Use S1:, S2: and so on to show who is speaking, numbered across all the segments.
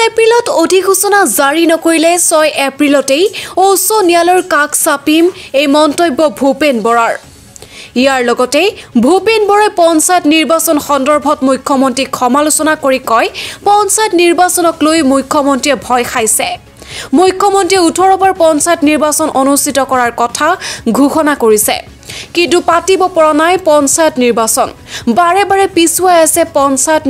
S1: এপ্ৰিলত অধিসূচনা জাৰি নকৰিলে 6 এপ্ৰিলতেই উচ্চ ন্যায়ালয়ৰ কাষ চাপিম এই মন্তব্য ভূপেন বৰাৰ। ইয়াৰ লগতে ভূপেন বৰাই পঞ্চায়ত নিৰ্বাচন সন্দৰ্ভত মুখ্যমন্ত্ৰীক সমালোচনা কৰি কয় পঞ্চায়ত নিৰ্বাচনক লৈ মুখ্যমন্ত্ৰীয়ে ভয় খাইছে। মুখ্যমন্ত্ৰীয়ে 18 বাৰ পঞ্চায়ত নিৰ্বাচন অনুষ্ঠিত কৰাৰ কথা ঘোষণা কৰিছে, কিন্তু পাতিব পৰা নাই পঞ্চায়ত নিৰ্বাচন। বাৰে বাৰে পিছুৱাই আছে পঞ্চায়ত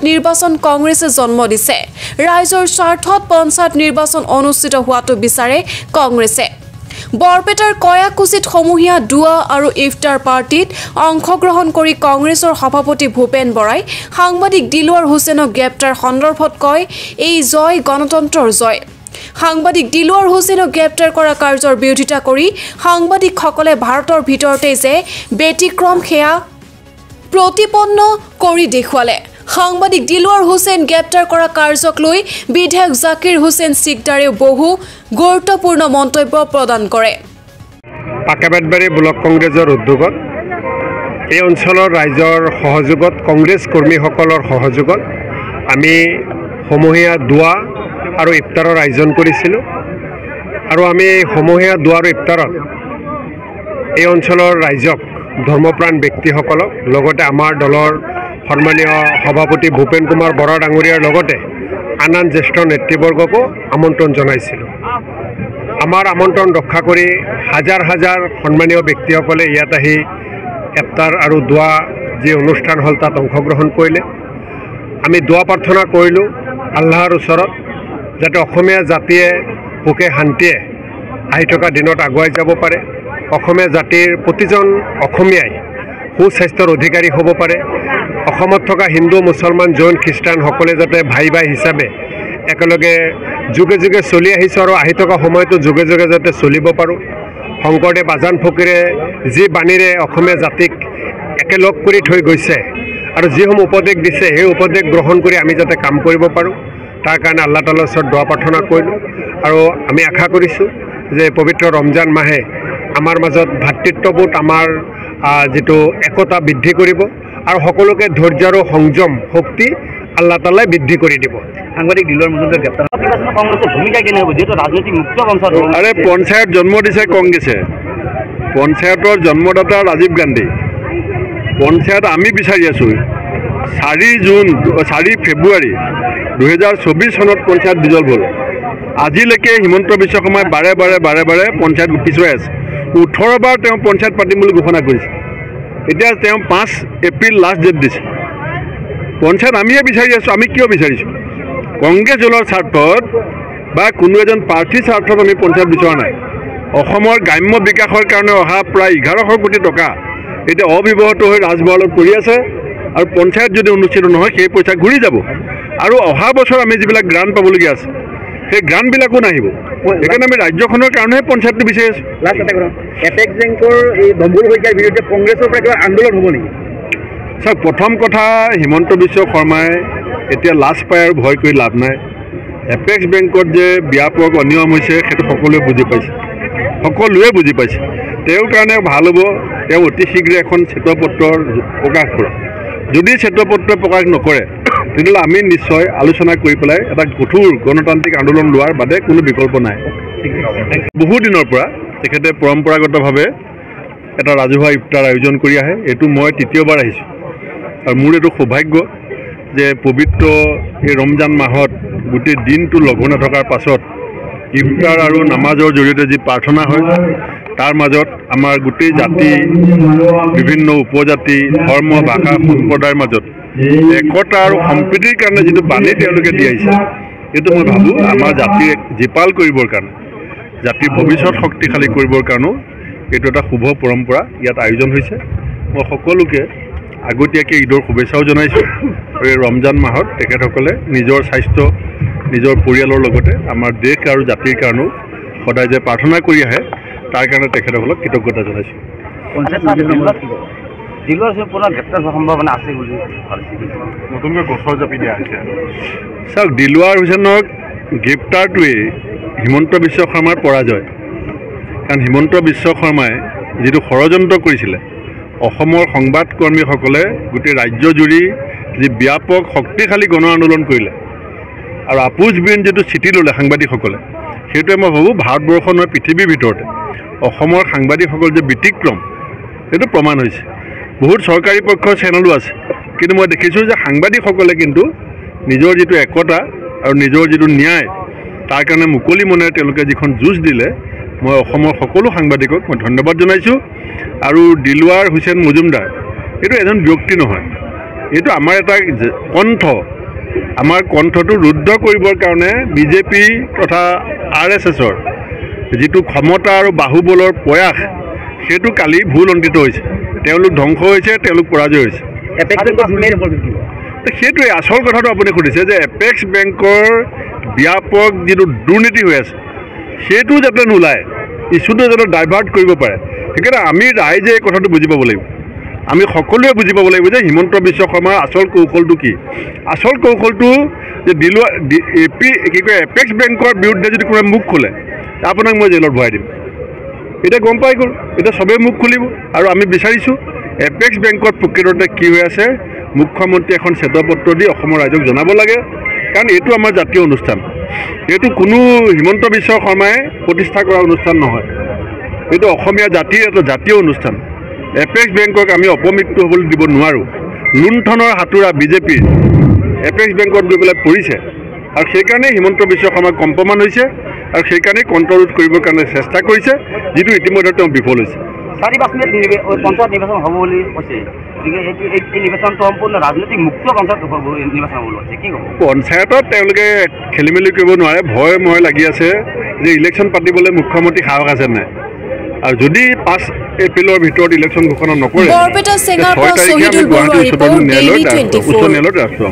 S1: নিৰ্বাচন কংগ্ৰেছে জন্ম দিছে। ৰাইজৰ স্বাৰ্থত পঞ্চায়ত নিৰ্বাচন অনুষ্ঠিত হোৱাটো বিচাৰে কংগ্ৰেছে। বৰপেটাৰ কয়াকুছিত সমূহীয়া দুৱা আৰু ইফতাৰ পাৰ্টিত অংশগ্ৰহণ কৰি কংগ্ৰেছৰ সভাপতি ভূপেন বৰাই সাংবাদিক দিলৱাৰ হুছেইনক গ্ৰেপ্তাৰ সন্দৰ্ভত কয় এই জয় গণতন্ত্ৰৰ জয়। সাংবাদিক দিলৱাৰ হুছেইনক গ্ৰেপ্তাৰ কৰা কাৰ্যৰ বিৰোধিতা কৰি সাংবাদিকসকলে ভাৰতৰ ভিতৰতে যে ব্যতিক্ৰম সেয়া প্ৰতিপন্ন কৰি দেখুৱালে। সাংবাদিক দিলৱাৰ হুছেইন গ্ৰেপ্তাৰ কৰা কাৰ্যক লৈ বিধায়ক জাকিৰ হুছেইন সিকদাৰেও বহু গুৰুত্বপূৰ্ণ মন্তব্য প্ৰদান কৰে।
S2: পাকেবাটবাৰী ব্লক কংগ্ৰেছৰ উদ্যোগত এই অঞ্চলৰ ৰাইজৰ সহযোগত কংগ্ৰেছ কৰ্মীসকলৰ সহযোগত আমি সমূহীয়া দুৱা আৰু ইফতাৰৰ আয়োজন কৰিছিলোঁ আৰু আমি সমূহীয়া দুৱা আৰু ইফতাৰত এই অঞ্চলৰ ৰাইজক ধৰ্মপ্ৰাণ ব্যক্তিসকলক লগতে আমাৰ দলৰ সন্মানীয় সভাপতি ভূপেন কুমাৰ বৰা ডাঙৰীয়াৰ লগতে আন জ্যেষ্ঠ নেতৃবৰ্গকো আমন্ত্ৰণ জনাইছিলোঁ। আমাৰ আমন্ত্ৰণ ৰক্ষা কৰি হাজাৰ হাজাৰ সন্মানীয় ব্যক্তিসকলে ইয়াত আহি ইফতাৰ আৰু দুৱা যি অনুষ্ঠান হ'ল তাত অংশগ্ৰহণ কৰিলে। আমি দুৱা প্ৰাৰ্থনা কৰিলোঁ আল্লাহৰ ওচৰত যাতে অসমীয়া জাতিয়ে সুখে শান্তিয়ে আহি থকা দিনত আগুৱাই যাব পাৰে, অসমীয়া জাতিৰ প্ৰতিজন অসমীয়াই সুস্বাস্থ্যৰ অধিকাৰী হ'ব পাৰে, অসমত থকা হিন্দু মুছলমান জৈন খ্ৰীষ্টান সকলে যাতে ভাই ভাই হিচাপে একেলগে যুগে যুগে চলি আহিছোঁ আৰু আহি থকা সময়তো যুগে যুগে যাতে চলিব পাৰোঁ। শংকৰদেৱ আজান ফকীৰে যি বাণীৰে অসমীয়া জাতিক একেলগ কৰি থৈ গৈছে আৰু যিসমূহ উপদেশ দিছে সেই উপদেশ গ্ৰহণ কৰি আমি যাতে কাম কৰিব পাৰোঁ, তাৰ কাৰণে আল্লাহ তাআলাৰ ওচৰত দোৱা প্ৰাৰ্থনা কৰিলোঁ। আৰু আমি আশা কৰিছোঁ যে পবিত্ৰ ৰমজান মাহে আমাৰ মাজত ভাতৃত্ববোধ আমাৰ যিটো একতা বৃদ্ধি কৰিব আৰু সকলোকে ধৈৰ্য আৰু সংযম শক্তি আল্লাহ তাআলাই বৃদ্ধি কৰি দিব।
S3: সাংবাদিক দিলৱাৰ মুছলিমক গ্ৰেপ্তাৰ কংগ্ৰেছৰ ভূমিকা কেনে হ'ব যেহেতু ৰাজনৈতিক মুক্ত পঞ্চায়ত?
S4: আৰে পঞ্চায়ত জন্ম দিছে কংগ্ৰেছে, পঞ্চায়তৰ জন্মদাতা ৰাজীৱ গান্ধী। পঞ্চায়ত আমি বিচাৰি আছোঁ 4 ফেব্ৰুৱাৰী 2024 চনত পঞ্চায়ত ডিজল্ভ হ'ল। আজিলৈকে হিমন্ত বিশ্ব শৰ্মাই বাৰে বাৰে পঞ্চায়ত পিছুৱাই আছে। 18 বাৰ তেওঁ পঞ্চায়ত পাতিম বুলি ঘোষণা কৰিছে, এতিয়া তেওঁ 5 এপ্ৰিল লাষ্ট ডেট দিছে। পঞ্চায়ত আমিয়ে বিচাৰি আছোঁ। আমি কিয় বিচাৰিছোঁ? কংগ্ৰেছ দলৰ স্বাৰ্থত বা কোনো এজন প্ৰাৰ্থীৰ স্বাৰ্থত আমি পঞ্চায়ত বিচৰা নাই। অসমৰ গ্ৰাম্য বিকাশৰ কাৰণে অহা প্ৰায় 1100 কোটি টকা এতিয়া অব্যৱহৃত হৈ ৰাজভঁৰালত পৰি আছে আৰু পঞ্চায়ত যদি অনুষ্ঠিত নহয় সেই পইচা ঘূৰি যাব আৰু অহা বছৰ আমি যিবিলাক গ্ৰাণ্ট পাবলগীয়া আছে সেই গ্ৰাণ্টবিলাকো নাহিব। সেইকাৰণে আমি ৰাজ্যখনৰ কাৰণেহে পঞ্চায়তটো বিচাৰি আছোঁ।
S3: লাষ্ট এটা কথা, এপেক্স বেংকৰ এই ডম্বুল শইকীয়াৰ বিৰুদ্ধে কংগ্ৰেছৰ পৰা কিবা আন্দোলন হ'ব নেকি?
S4: চাওক, প্ৰথম কথা হিমন্ত বিশ্ব শৰ্মাই এতিয়া লাজ পাই আৰু ভয় কৰি লাভ নাই। এপেক্স বেংকত যে ব্যাপক অনিয়ম হৈছে সেইটো সকলোৱে বুজি পাইছে। তেওঁৰ কাৰণে ভাল হ'ব তেওঁ অতি শীঘ্ৰে এখন শ্বেতপত্ৰ প্ৰকাশ কৰক। যদি শ্বেতপত্ৰ প্ৰকাশ নকৰে তেতিয়াহ'লে আমি নিশ্চয় আলোচনা কৰি পেলাই এটা কঠোৰ গণতান্ত্ৰিক আন্দোলন লোৱাৰ বাদে কোনো বিকল্প নাই। বহুদিনৰ পৰা তেখেতে পৰম্পৰাগতভাৱে এটা ৰাজহুৱা ইফতাৰ আয়োজন কৰি আহে। এইটো মই তৃতীয়বাৰ আহিছোঁ আৰু মোৰ এইটো সৌভাগ্য যে পবিত্ৰ এই ৰমজান মাহত গোটেই দিনটো লঘু নথকাৰ পাছত ইফতাৰ আৰু নামাজৰ জৰিয়তে যি প্ৰাৰ্থনা হয় তাৰ মাজত আমাৰ গোটেই জাতি, বিভিন্ন উপজাতি, ধৰ্ম, ভাষা, সম্প্ৰদায়ৰ মাজত একতা আৰু সম্প্ৰীতিৰ কাৰণে যিটো বাণী তেওঁলোকে দি আহিছে এইটো মই ভাবোঁ আমাৰ জাতিক জীপাল কৰিবৰ কাৰণে, জাতিৰ ভৱিষ্যত শক্তিশালী কৰিবৰ কাৰণেও এইটো এটা শুভ পৰম্পৰা ইয়াত আয়োজন হৈছে। মই সকলোকে আগতীয়াকৈ ঈদৰ শুভেচ্ছাও জনাইছোঁ আৰু এই ৰমজান মাহত তেখেতসকলে নিজৰ স্বাস্থ্য, নিজৰ পৰিয়ালৰ লগতে আমাৰ দেশ আৰু জাতিৰ কাৰণেও সদায় যে প্ৰাৰ্থনা কৰি আহে তাৰ কাৰণে তেখেতসকলক কৃতজ্ঞতা জনাইছোঁ। নতুনকৈ গছৰ জাপি দিয়া হৈছে। চাওক, দিলৱাৰ হুছেইনক গ্ৰেপ্তাৰটোৱেই হিমন্ত বিশ্ব শৰ্মাৰ পৰাজয়। কাৰণ হিমন্ত বিশ্ব শৰ্মাই যিটো ষড়যন্ত্ৰ কৰিছিলে অসমৰ সংবাদকৰ্মীসকলে গোটেই ৰাজ্যজুৰি যি ব্যাপক শক্তিশালী গণ আন্দোলন কৰিলে আৰু আপোচবিহীন যিটো স্থিতি ল'লে সাংবাদিকসকলে সেইটোৱে মই ভাবোঁ ভাৰতবৰ্ষৰ নহয় পৃথিৱীৰ ভিতৰতে অসমৰ সাংবাদিকসকল যে ব্যতিক্ৰম সেইটো প্ৰমাণ হৈছে। বহুত চৰকাৰী পক্ষৰ চেনেলো আছে, কিন্তু মই দেখিছোঁ যে সাংবাদিকসকলে কিন্তু নিজৰ যিটো একতা আৰু নিজৰ যিটো ন্যায় তাৰ কাৰণে মুকলি মনেৰে তেওঁলোকে যিখন যুঁজ দিলে, মই অসমৰ সকলো সাংবাদিকক মই ধন্যবাদ জনাইছোঁ। আৰু দিলৱাৰ হুছেইন মজুমদাৰ এইটো এজন ব্যক্তি নহয়, এইটো আমাৰ এটা কণ্ঠ। আমাৰ কণ্ঠটো ৰুদ্ধ কৰিবৰ কাৰণে বিজেপি তথা RSSৰ যিটো ক্ষমতা আৰু বাহুবলৰ প্ৰয়াস সেইটো কালি ভুল অন্তিত হৈছে। তেওঁলোক ধ্বংস হৈছে, তেওঁলোক পৰাজয় হৈছে। সেইটোৱে আচল কথাটো আপুনি সুধিছে যে এপেক্স বেংকৰ ব্যাপক যিটো দুৰ্নীতি হৈ আছে সেইটো যাতে নোলায়, ইছ্যুটো যাতে ডাইভাৰ্ট কৰিব পাৰে। সেইকাৰণে আমি ৰাইজে এই কথাটো বুজি পাব লাগিব। আমি সকলোৱে বুজি পাব লাগিব যে হিমন্ত বিশ্ব শৰ্মাৰ আচল কৌশলটো কি। আচল কৌশলটো যে এপেক্স বেংকৰ বিৰুদ্ধে যদি কোনোবাই মুখ খোলে আপোনাক মই জেলত ভৰাই দিম। এতিয়া গম পাই গ'ল, এতিয়া চবেই মুখ খুলিব। আৰু আমি বিচাৰিছোঁ এপেক্স বেংকত প্ৰকৃততে কি হৈ আছে মুখ্যমন্ত্ৰী এখন শ্বেতপত্ৰ দি অসমৰ ৰাইজক জনাব লাগে, কাৰণ এইটো আমাৰ জাতীয় অনুষ্ঠান। এইটো কোনো হিমন্ত বিশ্ব শৰ্মাই প্ৰতিষ্ঠা কৰা অনুষ্ঠান নহয়, এইটো অসমীয়া জাতিৰ এটা জাতীয় অনুষ্ঠান। এপেক্স বেংকক আমি অপমৃত্যু হ'বলৈ দিব নোৱাৰোঁ। লুণ্ঠনৰ হাতোৰা বিজেপিৰ এপেক্স বেংকত গৈ পেলাই পৰিছে, আৰু সেইকাৰণে হিমন্ত বিশ্ব শৰ্মা কম্পমান হৈছে, আৰু সেইকাৰণে কণ্ট্ৰল কৰিবৰ কাৰণে চেষ্টা কৰিছে, যিটো ইতিমধ্যে তেওঁ বিফল হৈছে।
S3: 4-5 মিনিট পঞ্চায়ত নিৰ্বাচন হ'ব বুলি কৈছে, গতিকে এই নিৰ্বাচনটো সম্পূৰ্ণ ৰাজনৈতিক মুক্ত পঞ্চায়ত নিৰ্বাচন হ'ব আছে, কি ক'ব? পঞ্চায়তত
S4: তেওঁলোকে খেলি মেলি কৰিব নোৱাৰে, ভয় লাগি আছে যে ইলেকশ্যন পাতিবলৈ মুখ্যমন্ত্ৰী সাহস আছে নাই। আৰু যদি 5 এপ্ৰিলৰ ভিতৰত ইলেকশ্যন ঘোষণা নকৰে, 6 তাৰিখে আমি গুৱাহাটী উচ্চতম ন্যায়ালয়ত ৰাষ্ট্ৰ